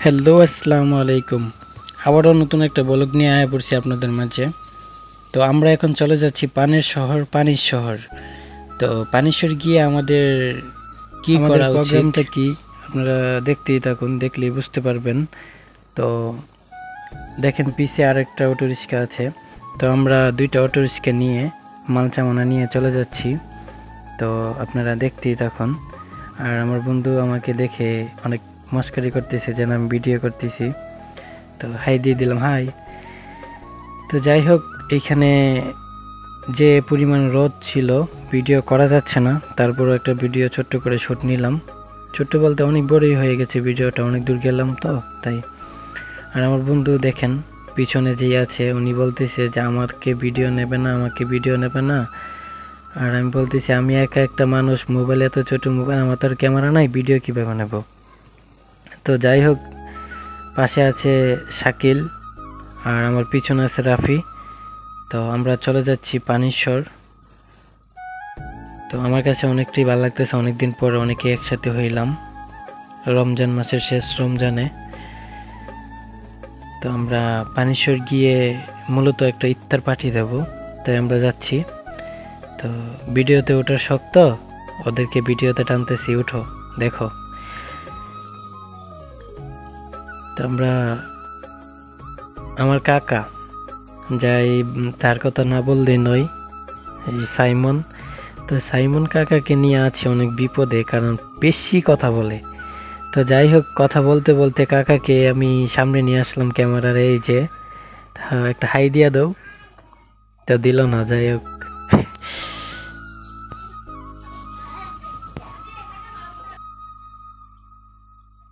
Hello আসসালামু আলাইকুম। আবারও নতুন একটা ব্লগ নিয়ে আয়া পড়ছি আপনাদের মাঝে। তো আমরা এখন চলে যাচ্ছি পানির শহর। তো পানিশ্বর গিয়ে আমাদের কি করা উচিত, প্রোগ্রামটা কি আপনারা দেখতেই থাকুন, দেখলেই বুঝতে পারবেন। তো দেখেন পিছে আরেকটা অটো রিক্সা আছে। তো আমরা দুইটা অটো রিক্সা নিয়ে মালচামানা নিয়ে চলে যাচ্ছি। তো আপনারা দেখতেই থাকুন। আর আমার বন্ধু আমাকে দেখে অনেক মস্কারি করতেছে যেন আমি ভিডিও করতেছি, তো হাই দিয়ে দিলাম, হাই। তো যাই হোক, এইখানে যে পরিমাণ রোদ ছিল ভিডিও করা যাচ্ছে না, তারপরও একটা ভিডিও ছোট্ট করে শুট নিলাম। ছোট্ট বলতে অনেক বড়ই হয়ে গেছে ভিডিওটা, অনেক দূর গেলাম তো তাই। আর আমার বন্ধু দেখেন পিছনে যেই আছে, উনি বলতেছে যে আমাকে ভিডিও নেবে না। আর আমি বলতেছি আমি একা একটা মানুষ, মোবাইল এত ছোট মোবাইল, আমার তো আর ক্যামেরা নাই, ভিডিও কীভাবে নেব। তো যাই হোক, পাশে আছে শাকিল আর আমার পিছনে আছে রাফি। তো আমরা চলে যাচ্ছি পানিশ্বর। তো আমার কাছে অনেকটাই ভালো লাগতেছে, অনেকদিন পরে অনেকে একসাথে হইলাম রমজান মাসের শেষ রমজানে। তো আমরা পানিশ্বর গিয়ে মূলত একটা ইফতার পার্টি দেব, তাই আমরা যাচ্ছি। তো ভিডিওতে ওঠার শক্ত, ওদেরকে ভিডিওতে টানতেছি, উঠো দেখো। তো আমরা আমার কাকা যাই, তার কথা না বললেই নয়, এই সাইমন। তো সাইমন কাকাকে নিয়ে আছি অনেক বিপদে, কারণ বেশি কথা বলে। তো যাই হোক, কথা বলতে বলতে কাকাকে আমি সামনে নিয়ে আসলাম ক্যামেরার, এই যে একটা হাই দিয়া দাও, তো দিল না। যাই হোক,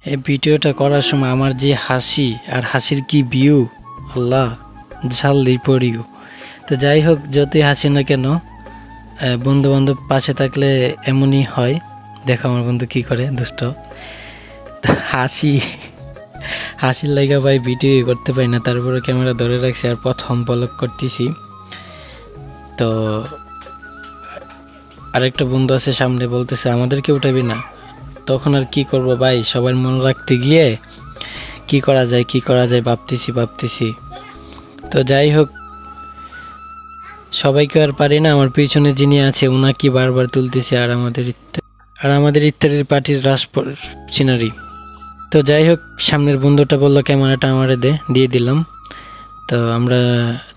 এই ভিডিওটা করার সময় আমার যে হাসি আর হাসির কি ভিউ, আল্লাহ ঝাল দিই পড়িও। তো যাই হোক, যতই হাসি না কেন, বন্ধু বান্ধব পাশে থাকলে এমনই হয়। দেখো আমার বন্ধু কি করে, দুষ্ট হাসির লাগা ভাই ভিডিও করতে পারি না, তারপরে ক্যামেরা ধরে রাখছি আর প্রথম ব্লগ করতেছি। তো আরেকটা বন্ধু আছে সামনে, বলতেছে আমাদেরকে উঠাবি না। তখন আর কি করব ভাই, সবার মন রাখতে গিয়ে কি করা যায় ভাবতেছি। তো যাই হোক, সবাইকে আর পারি না, আমার পিছনে যিনি আছে উনাকে বারবার তুলতেছে, আর আমাদের ইত্যাদির পার্টির রাস সিনারি। তো যাই হোক, সামনের বন্ধুটা বললো ক্যামেরাটা আমারে দিয়ে দিলাম। তো আমরা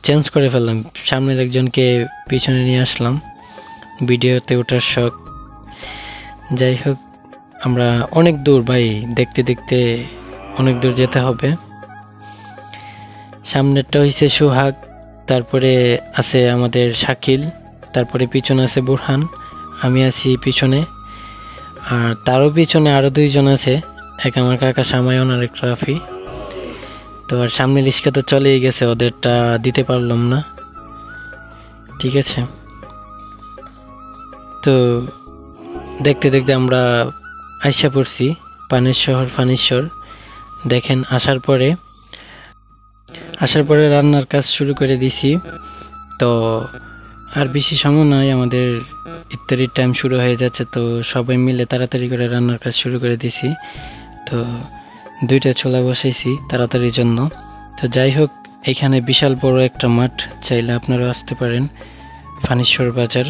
চেঞ্জ করে ফেললাম, সামনের একজনকে পিছনে নিয়ে আসলাম ভিডিওতে ওঠার শখ। যাই হোক, আমরা অনেক দূর ভাই, দেখতে দেখতে অনেক দূর যেতে হবে। সামনেরটা হয়েছে সোহাগ, তারপরে আছে আমাদের শাকিল, তারপরে পিছনে আছে বুরহান, আমি আছি পিছনে। আর তারও পিছনে আরও দুইজন আছে, এক আমার কাকা সামায়ন আর এক রাফি। তো আর সামনে রিস্কা তো চলেই গেছে, ওদেরটা দিতে পারলাম না, ঠিক আছে। তো দেখতে দেখতে আমরা আইসা পড়ছি পানিশ্বর। দেখেন আসার পরে রান্নার কাজ শুরু করে দিছি। তো আর বেশি সময় নয়, আমাদের ইফতারির টাইম শুরু হয়ে যাচ্ছে। তো সবাই মিলে তাড়াতাড়ি করে রান্নার কাজ শুরু করে দিছি। তো দুইটা ছোলা বসাইছি তাড়াতাড়ির জন্য। তো যাই হোক, এখানে বিশাল বড় একটা মাঠ, চাইলে আপনারা আসতে পারেন, পানিশ্বর বাজার,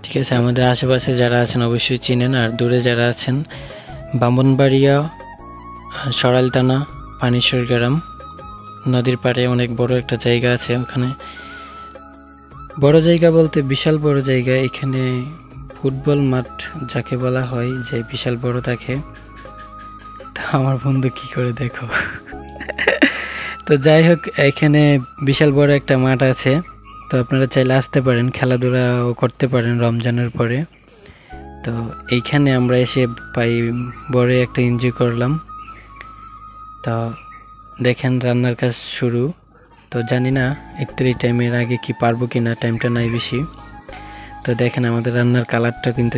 ঠিক আছে। আমাদের আশেপাশে যারা আছেন অবশ্যই চিনেন, আর দূরে যারা আছেন ব্রাহ্মণবাড়িয়া, সরাইলতানা, পানিশ্বর গ্রাম, নদীর পাড়ে অনেক বড় একটা জায়গা আছে। ওখানে বড় জায়গা বলতে বিশাল বড় জায়গা, এখানে ফুটবল মাঠ যাকে বলা হয় যে বিশাল বড় থাকে। তো আমার বন্ধু কি করে দেখো। তো যাই হোক, এখানে বিশাল বড় একটা মাঠ আছে। তো আপনারা চাইলে আসতে পারেন, খেলাধুলাও করতে পারেন রমজানের পরে। তো এইখানে আমরা এসে বড় একটা এনজয় করলাম। তো দেখেন রান্নার কাজ শুরু। তো জানি না ইফতারি টাইমের আগে কি পারবো কিনা, টাইমটা নাই বেশি। তো দেখেন আমাদের রান্নার কালারটা কিন্তু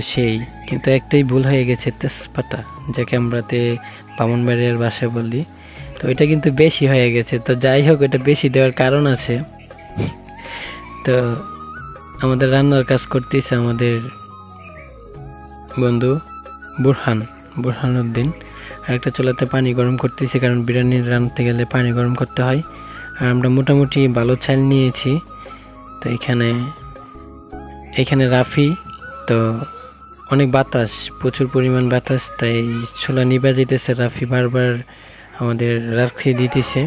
কিন্তু একটাই ভুল হয়ে গেছে, তেজপাতা, যাকে আমরাতে ব্রাহ্মণবাড়িয়ার ভাষায় বলি। তো এটা কিন্তু বেশি হয়ে গেছে। তো যাই হোক, এটা বেশি দেওয়ার কারণ আছে। তো আমাদের রান্নার কাজ করতেছে আমাদের বন্ধু বুরহানুদ্দিন। আর একটা চুলাতে পানি গরম করতেছি, কারণ বিরিয়ানি রান্নতে গেলে পানি গরম করতে হয়। আর আমরা মোটামুটি ভালো চাল নিয়েছি। তো এখানে রাফি, তো অনেক বাতাস, প্রচুর পরিমাণ বাতাস, তাই চুলা নিভা যেতেছে। রাফি বারবার আমাদের রাখিয়ে দিতেছে।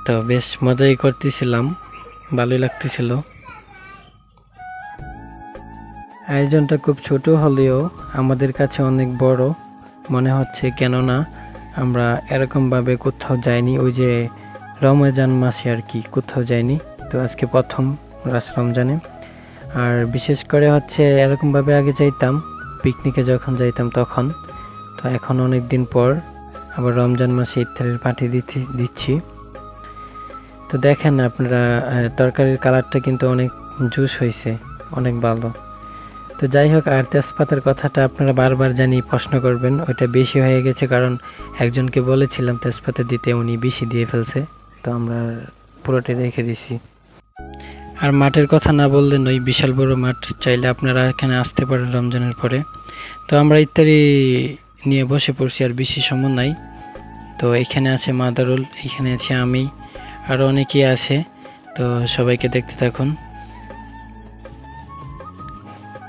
তো বেশ মজাই করতেছিলাম, ভালোই লাগতেছিল। আয়োজনটা খুব ছোট হলেও আমাদের কাছে অনেক বড় মনে হচ্ছে, কেননা আমরা এরকমভাবে কোথাও যাইনি। ওই যে রমজান মাসে আর কি কোথাও যাইনি, তো আজকে প্রথম লাস্ট রমজানে। আর বিশেষ করে হচ্ছে এরকমভাবে আগে যাইতাম পিকনিকে, যখন যাইতাম তখন। তো এখন অনেক দিন পর আবার রমজান মাসে ইফতারের পার্টি দিচ্ছি। তো দেখেন আপনারা, তরকারির কালারটা কিন্তু অনেক জুস হয়েছে, অনেক ভালো। তো যাই হোক, আর তেজপাতার কথাটা আপনারা বারবার জানি প্রশ্ন করবেন, ওইটা বেশি হয়ে গেছে, কারণ একজনকে বলেছিলাম তেজপাতা দিতে, উনি বেশি দিয়ে ফেলছে, তো আমরা পুরোটাই রেখে দিছি। আর মাঠের কথা না বললে নয়, বিশাল বড় মাঠ, চাইলে আপনারা এখানে আসতে পারেন রমজানের পরে। তো আমরা ইত্যাদি নিয়ে বসে পড়ছি, আর বেশি সময় নাই। তো এখানে আছে মাদারুল, এখানে আছে আমি, আরও অনেকেই আছে। তো সবাইকে দেখতে থাকুন।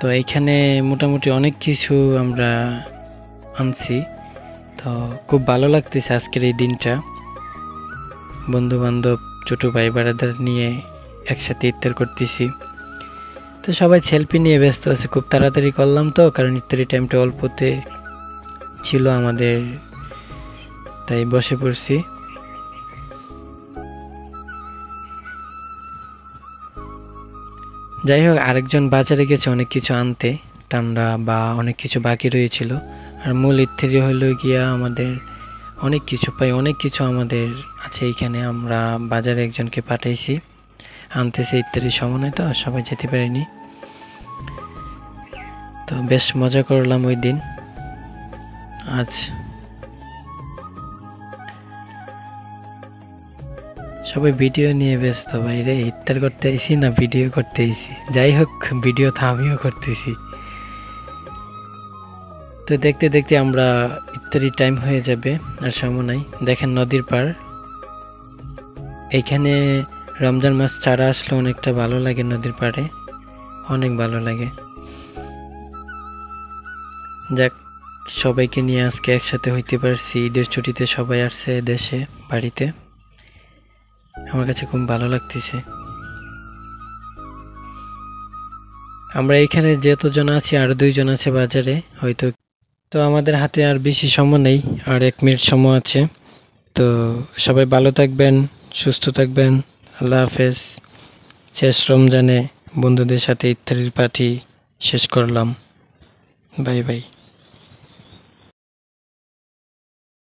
তো এইখানে মোটামুটি অনেক কিছু আমরা আনছি। তো খুব ভালো লাগতেছে আজকের এই দিনটা, বন্ধু বান্ধব ছোট ভাই বাড়াদার নিয়ে একসাথে ইফতার করতেছি। তো সবাই সেলফি নিয়ে ব্যস্ত আছে, খুব তাড়াতাড়ি করলাম তো, কারণ ইফতারি টাইমটা অল্পতে ছিল আমাদের, তাই বসে পড়ছি। যাই হোক, আরেকজন বাজারে গেছে অনেক কিছু আনতে, ঠান্ডা বা অনেক কিছু বাকি রয়েছিল। আর মূল ইত্যাদি হলো গিয়া আমাদের অনেক কিছু পাই, অনেক কিছু আমাদের আছে এইখানে। আমরা বাজারে একজনকে পাঠাইছি আনতেছে ইত্যাদি, সময় তো সবাই যেতে পারিনি। তো বেশ মজা করলাম ওই দিন। আজ সবাই ভিডিও নিয়ে ব্যস্ত, বাইরে ইফতার করতে আইছি না ভিডিও করতে আইছি। যাই হোক, ভিডিও তো আমিও করতেছি। তো দেখতে দেখতে আমরা ইফতারি টাইম হয়ে যাবে, আর সময় নাই। দেখেন নদীর পার, এইখানে রমজান মাস ছাড়া আসলে অনেকটা ভালো লাগে, নদীর পাড়ে অনেক ভালো লাগে। যাক, সবাইকে নিয়ে আজকে একসাথে হইতে পারছি, ঈদের ছুটিতে সবাই আসছে দেশে বাড়িতে, আমার কাছে খুব ভালো লাগতেছে। আমরা এখানে যতজন আছি, আর 2 জন আছে বাজারে হয়তো। তো আমাদের হাতে আর বেশি সময় নেই, আর 1 মিনিট সময় আছে। তো সবাই ভালো থাকবেন, সুস্থ থাকবেন, আল্লাহ হাফেজ। শেষ রমজানে বন্ধুদের সাথে ইফতারির পার্টি শেষ করলাম, বাই বাই।